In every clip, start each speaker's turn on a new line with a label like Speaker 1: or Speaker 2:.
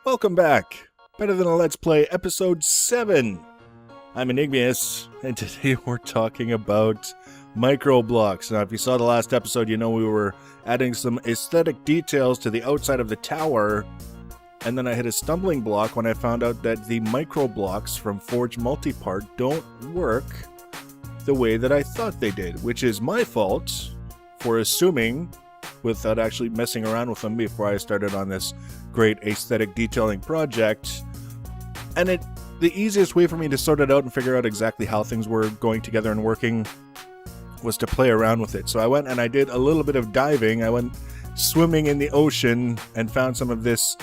Speaker 1: Welcome back! Better Than a Let's Play, Episode 7! I'm Enigmius, and today we're talking about microblocks. Now, if you saw the last episode, you know we were adding some aesthetic details to the outside of the tower, and then I hit a stumbling block when I found out that the microblocks from Forge Multipart don't work the way that I thought they did, which is my fault for assuming, without actually messing around with them before I started on this great aesthetic detailing project. And the easiest way for me to sort it out and figure out exactly how things were going together and working was to play around with it. So I went and I did a little bit of diving. I went swimming in the ocean and found some of this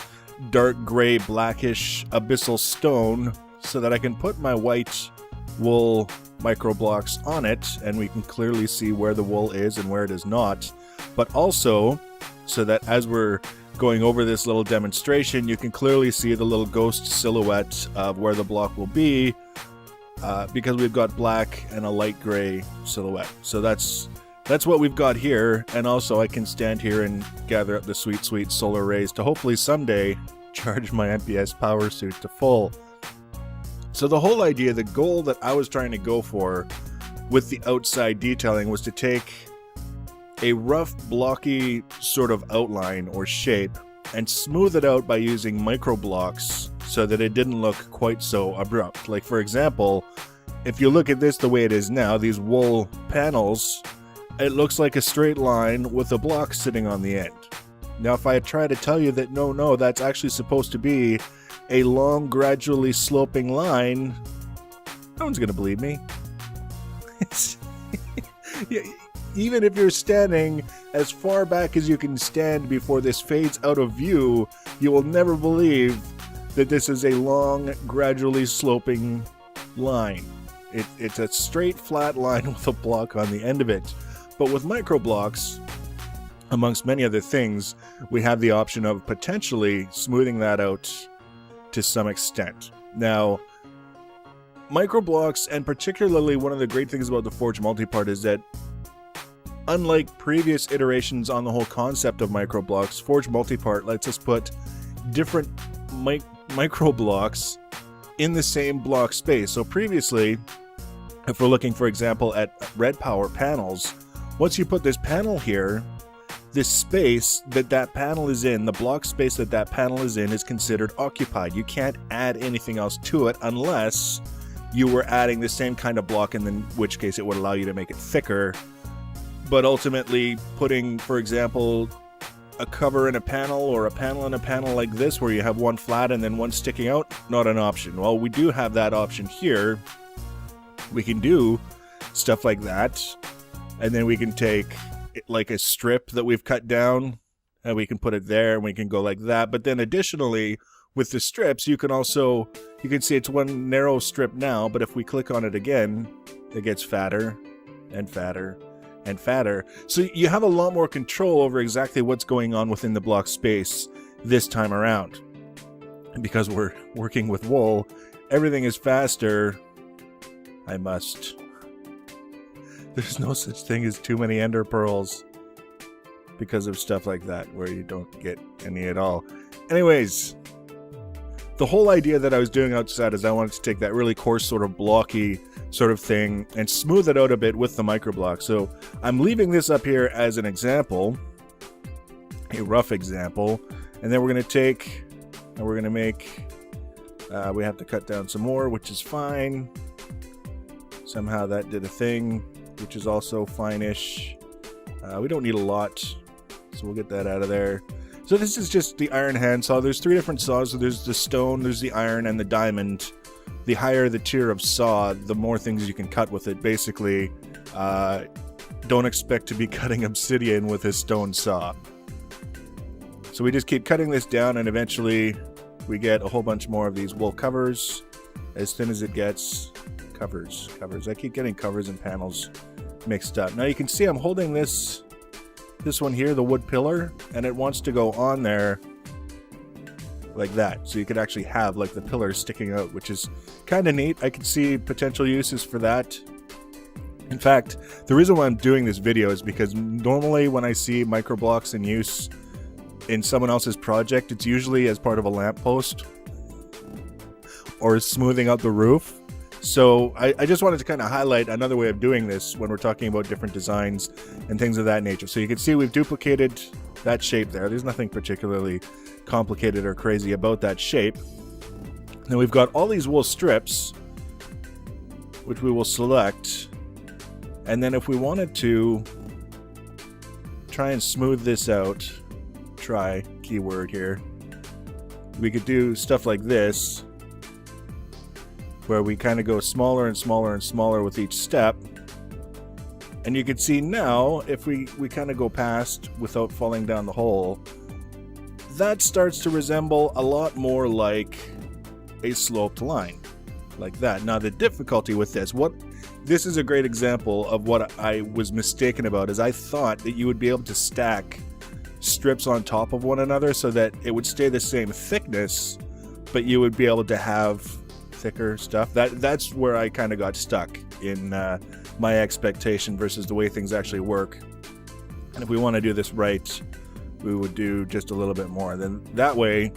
Speaker 1: dark gray blackish abyssal stone so that I can put my white wool microblocks on it and we can clearly see where the wool is and where it is not. But also so that as we're going over this little demonstration, you can clearly see the little ghost silhouette of where the block will be because we've got black and a light gray silhouette. So that's what we've got here, and also I can stand here and gather up the sweet solar rays to hopefully someday charge my MPS power suit to full. So the whole idea, the goal that I was trying to go for with the outside detailing was to take a rough, blocky sort of outline or shape and smooth it out by using microblocks so that it didn't look quite so abrupt. Like, for example, if you look at this the way it is now, these wool panels, it looks like a straight line with a block sitting on the end. Now, if I try to tell you that no, that's actually supposed to be a long, gradually sloping line, no one's going to believe me. Even if you're standing as far back as you can stand before this fades out of view, you will never believe that this is a long, gradually sloping line. It's a straight, flat line with a block on the end of it. But with microblocks, amongst many other things, we have the option of potentially smoothing that out to some extent. Now, microblocks, and particularly one of the great things about the Forge Multipart is that unlike previous iterations on the whole concept of microblocks, Forge Multipart lets us put different microblocks in the same block space. So previously, if we're looking, for example, at red power panels, once you put this panel here, this space that panel is in, the block space that panel is in, is considered occupied. You can't add anything else to it unless you were adding the same kind of block, and in which case it would allow you to make it thicker. But ultimately, putting, for example, a cover in a panel or a panel in a panel like this, where you have one flat and then one sticking out, not an option. Well, we do have that option here. We can do stuff like that, and then we can take like a strip that we've cut down, and we can put it there, and we can go like that. But then additionally, with the strips, you can see it's one narrow strip now, but if we click on it again, it gets fatter and fatter and fatter. So you have a lot more control over exactly what's going on within the block space this time around. And because we're working with wool, everything is faster. There's no such thing as too many ender pearls because of stuff like that, where you don't get any at all. Anyways, the whole idea that I was doing outside is I wanted to take that really coarse, sort of blocky sort of thing and smooth it out a bit with the microblock. So I'm leaving this up here as an example, a rough example, and then we're going to take and we're going to make, we have to cut down some more, which is fine. Somehow that did a thing, which is also fine-ish. We don't need a lot, so we'll get that out of there. So this is just the iron hand saw. There's 3 different saws. So there's the stone, there's the iron, and the diamond. The higher the tier of saw, the more things you can cut with it. Basically, don't expect to be cutting obsidian with a stone saw. So we just keep cutting this down, and eventually we get a whole bunch more of these wool covers. As thin as it gets. Covers. I keep getting covers and panels mixed up. Now you can see I'm holding this one here, the wood pillar, and it wants to go on there like that. So you could actually have like the pillar sticking out, which is kind of neat. I could see potential uses for that. In fact, the reason why I'm doing this video is because normally when I see microblocks in use, in someone else's project, it's usually as part of a lamppost or smoothing out the roof. So I just wanted to kind of highlight another way of doing this when we're talking about different designs and things of that nature. So you can see we've duplicated that shape there. There's nothing particularly complicated or crazy about that shape. Then we've got all these wool strips, which we will select. And then if we wanted to try and smooth this out, try, keyword here, we could do stuff like this, where we kind of go smaller and smaller and smaller with each step. And you can see now, if we kind of go past without falling down the hole, that starts to resemble a lot more like a sloped line, like that. Now the difficulty with this is a great example of what I was mistaken about, is I thought that you would be able to stack strips on top of one another so that it would stay the same thickness, but you would be able to have thicker stuff. That's where I kind of got stuck in my expectation versus the way things actually work. And if we want to do this right, we would do just a little bit more. Then that way,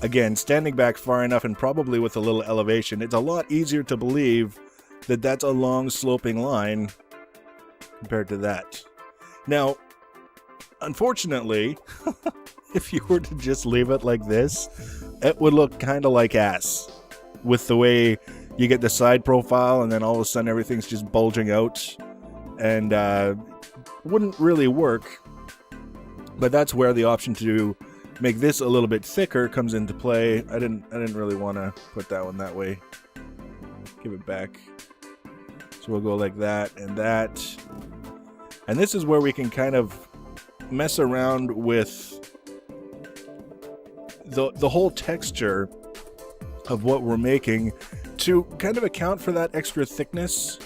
Speaker 1: again, standing back far enough and probably with a little elevation, it's a lot easier to believe that that's a long sloping line compared to that. Now, unfortunately, if you were to just leave it like this, it would look kind of like ass, with the way you get the side profile and then all of a sudden everything's just bulging out, and wouldn't really work. But that's where the option to make this a little bit thicker comes into play. I didn't really want to put that one that way. Give it back. So we'll go like that and that. And this is where we can kind of mess around with the whole texture of what we're making to kind of account for that extra thickness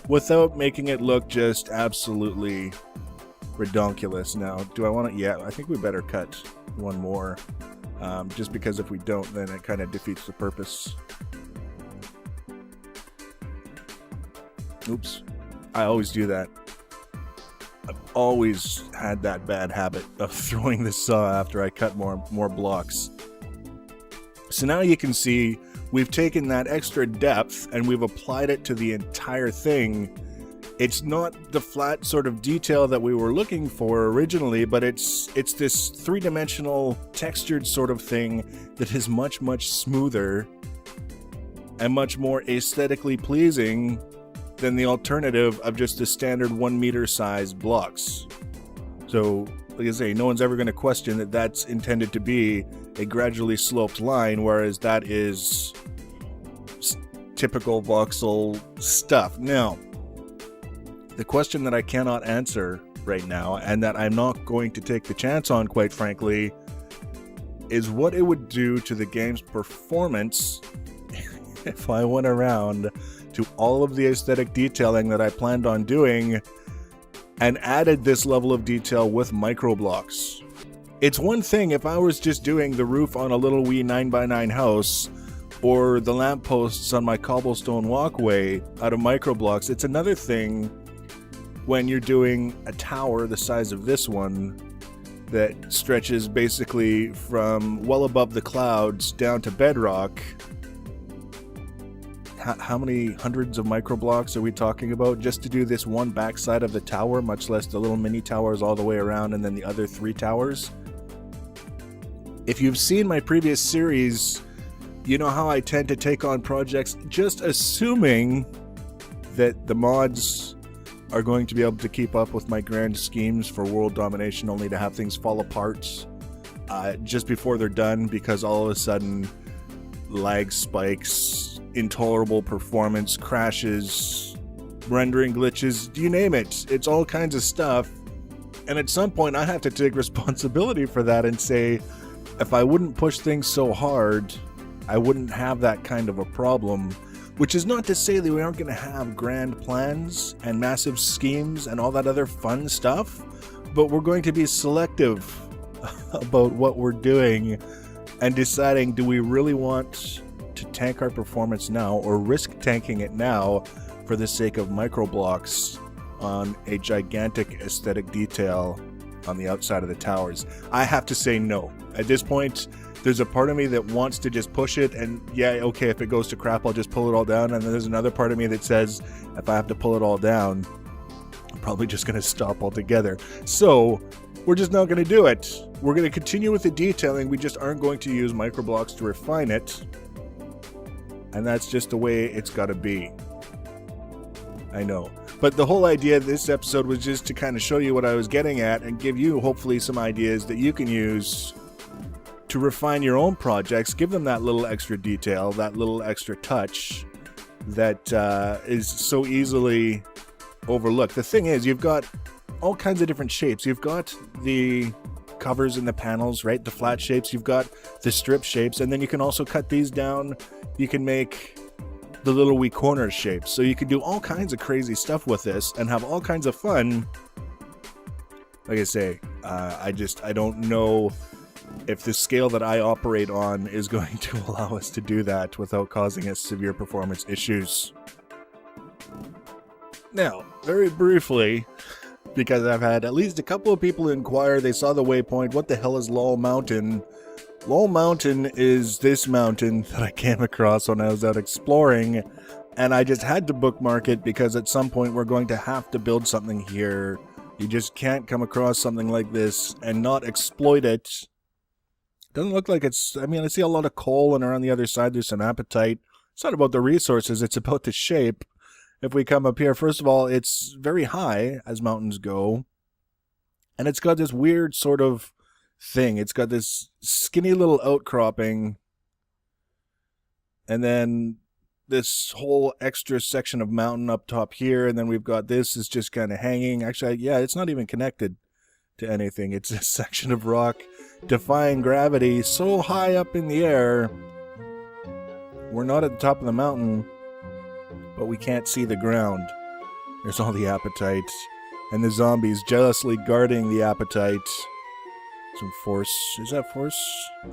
Speaker 1: without making it look just absolutely redonkulous. Now, do I want to? Yeah, I think we better cut one more, just because if we don't, then it kind of defeats the purpose. Oops, I always do that. I've always had that bad habit of throwing the saw after I cut more blocks. So now you can see we've taken that extra depth and we've applied it to the entire thing. It's not the flat sort of detail that we were looking for originally, but it's this three-dimensional textured sort of thing that is much, much smoother and much more aesthetically pleasing than the alternative of just the standard 1 meter size blocks. So, like I say, no one's ever going to question that that's intended to be a gradually sloped line, whereas that is typical voxel stuff. Now, the question that I cannot answer right now, and that I'm not going to take the chance on, quite frankly, is what it would do to the game's performance if I went around to all of the aesthetic detailing that I planned on doing and added this level of detail with microblocks. It's one thing if I was just doing the roof on a little wee 9x9 house or the lampposts on my cobblestone walkway out of microblocks. It's another thing when you're doing a tower the size of this one that stretches basically from well above the clouds down to bedrock. How many hundreds of microblocks are we talking about just to do this one backside of the tower, much less the little mini towers all the way around and then the other 3 towers? If you've seen my previous series, you know how I tend to take on projects just assuming that the mods are going to be able to keep up with my grand schemes for world domination, only to have things fall apart just before they're done because all of a sudden lag spikes, intolerable performance crashes, rendering glitches, you name it. It's all kinds of stuff. And at some point I have to take responsibility for that and say, if I wouldn't push things so hard, I wouldn't have that kind of a problem. Which is not to say that we aren't going to have grand plans and massive schemes and all that other fun stuff, but we're going to be selective about what we're doing and deciding, do we really want to tank our performance now or risk tanking it now for the sake of microblocks on a gigantic aesthetic detail on the outside of the towers. I have to say no. At this point, there's a part of me that wants to just push it, and yeah, okay, if it goes to crap, I'll just pull it all down. And then there's another part of me that says, if I have to pull it all down, I'm probably just going to stop altogether. So we're just not going to do it. We're going to continue with the detailing. We just aren't going to use microblocks to refine it. And that's just the way it's got to be. I know. But the whole idea of this episode was just to kind of show you what I was getting at and give you hopefully some ideas that you can use to refine your own projects, give them that little extra detail, that little extra touch that is so easily overlooked. The thing is, you've got all kinds of different shapes. You've got the covers and the panels, right? The flat shapes. You've got the strip shapes, and then you can also cut these down. You can make the little wee corner shapes. So you can do all kinds of crazy stuff with this and have all kinds of fun. Like I say, I don't know if the scale that I operate on is going to allow us to do that without causing us severe performance issues. Now, very briefly, because I've had at least a couple of people inquire, they saw the waypoint, what the hell is Lol Mountain? Lol Mountain is this mountain that I came across when I was out exploring, and I just had to bookmark it because at some point we're going to have to build something here. You just can't come across something like this and not exploit it. Doesn't look like it's, I mean, I see a lot of coal, and around the other side there's some apatite. It's not about the resources, it's about the shape. If we come up here, first of all, it's very high as mountains go, and it's got this weird sort of thing. It's got this skinny little outcropping, and then this whole extra section of mountain up top here, and then we've got this is just kind of hanging. Actually, yeah, it's not even connected to anything. It's a section of rock defying gravity so high up in the air. We're not at the top of the mountain, but we can't see the ground. There's all the apatite, and the zombies jealously guarding the apatite. Some force. Is that force?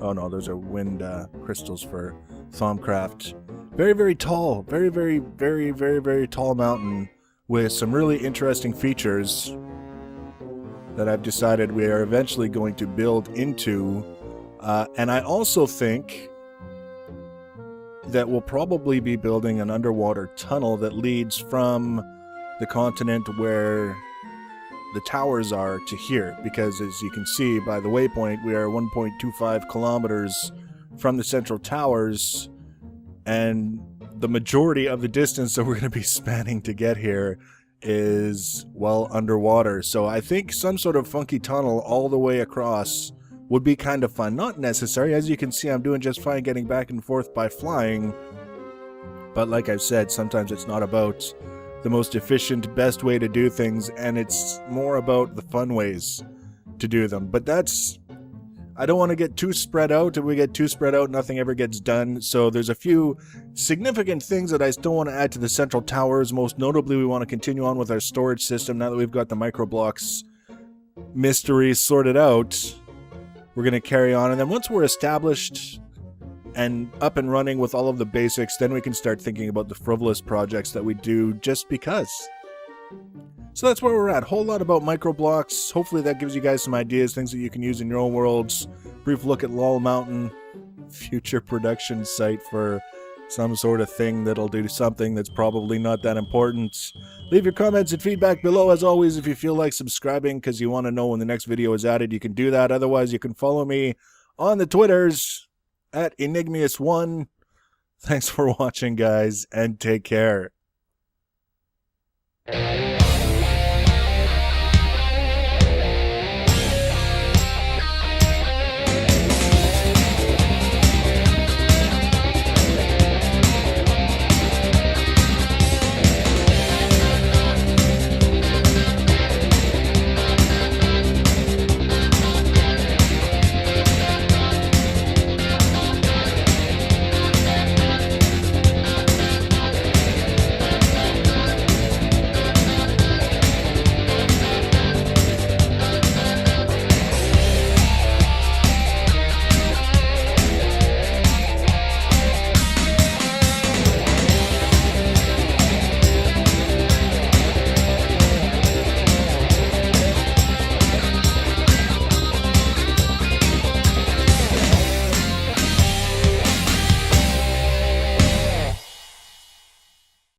Speaker 1: Oh no, those are wind crystals for Thaumcraft. Very, very tall. Very, very, very, very, very tall mountain with some really interesting features that I've decided we are eventually going to build into. And I also think that we'll probably be building an underwater tunnel that leads from the continent where the towers are to here, because as you can see by the waypoint, we are 1.25 kilometers from the central towers, and the majority of the distance that we're going to be spanning to get here is, well, underwater. So I think some sort of funky tunnel all the way across would be kind of fun. Not necessary. As you can see, I'm doing just fine getting back and forth by flying, but like I've said, sometimes it's not about the most efficient, best way to do things, and it's more about the fun ways to do them. But that's, I don't want to get too spread out. If we get too spread out, nothing ever gets done. So there's a few significant things that I still want to add to the central towers. Most notably, we want to continue on with our storage system. Now that we've got the microblocks mystery sorted out, we're going to carry on. And then once we're established and up and running with all of the basics, then we can start thinking about the frivolous projects that we do just because. So that's where we're at. Whole lot about microblocks. Hopefully that gives you guys some ideas, things that you can use in your own worlds. Brief look at Lol Mountain, future production site for some sort of thing that'll do something that's probably not that important. Leave your comments and feedback below. As always, if you feel like subscribing because you want to know when the next video is added, you can do that. Otherwise, you can follow me on the Twitters at Enigmius1. Thanks for watching, guys, and take care.